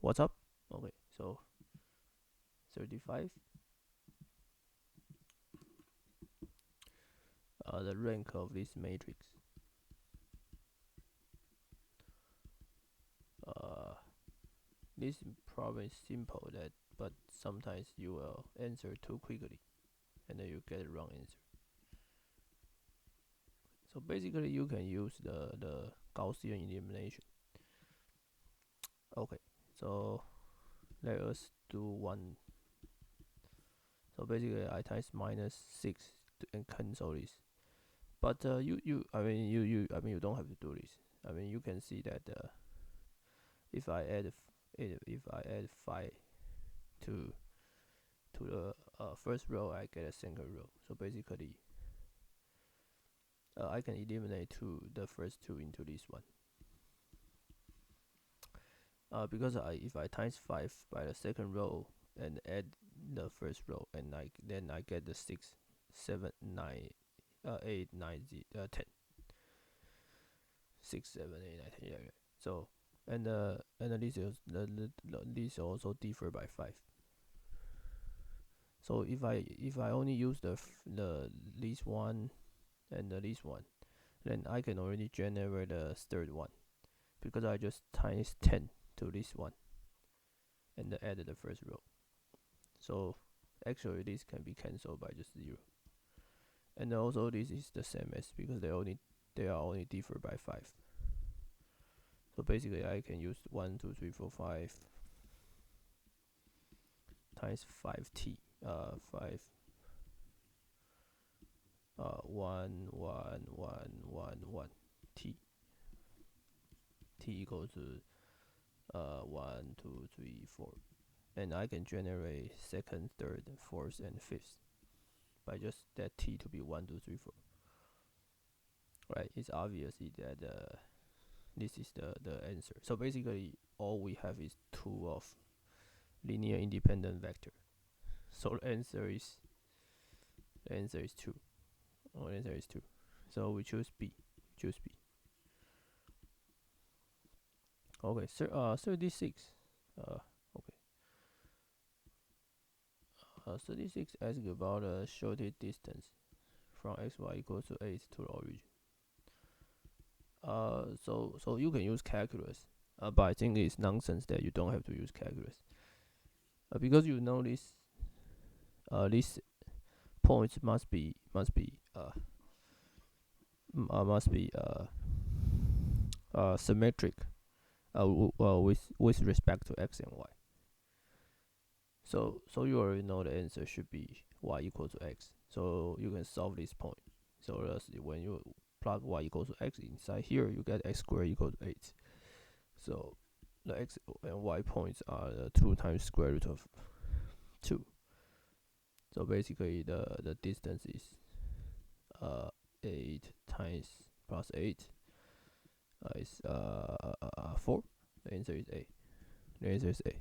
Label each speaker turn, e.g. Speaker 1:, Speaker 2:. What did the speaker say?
Speaker 1: what's up? Okay, so 35. The rank of this matrix. This problem is simple that, but sometimes you will answer too quickly, and then you get the wrong answer. So basically, you can use the Gaussian elimination. Okay, so let us do one. So basically, I times -6 and cancel this. But I mean, you don't have to do this. I mean, you can see that if I add if I add 5 to the first row, I get a second row. So basically, I can eliminate the first two into this one. Because if I times 5 by the second row and add the first row, and then I get the 6, 7, 9, 8, 9, 10. 6, 7, 8, 9, 10. Yeah. So and these also differ by 5. So if I only use the this one and this one, then I can already generate the third one, because I just times 10 to this one and add the first row. So actually this can be cancelled by just 0. And also this is the same as, because they are only differ by 5. So basically I can use 1, 2, 3, 4, 5 times 5t 5 1 1 1 1 1 t equals to 1 2 3 4, and I can generate second, third, fourth, and fifth by just that t to be 1 2 3 4. Right? It's obvious that this is the answer. So basically all we have is 2 of linear independent vector. So the answer is 2. Oh, the answer is 2. So we choose B. Okay, 36. Okay. 36 asks about a shortest distance from xy equals to 8 to the origin. So you can use calculus, but I think it's nonsense that you don't have to use calculus, because you know these points must be symmetric with respect to x and y. So you already know the answer should be y equal to x. So you can solve this point. So when you plug y equals to x inside here, you get x squared equal to 8. So the x and y points are the 2 times square root of 2. So basically the distance is 8 times plus 8 is 4. The answer is A.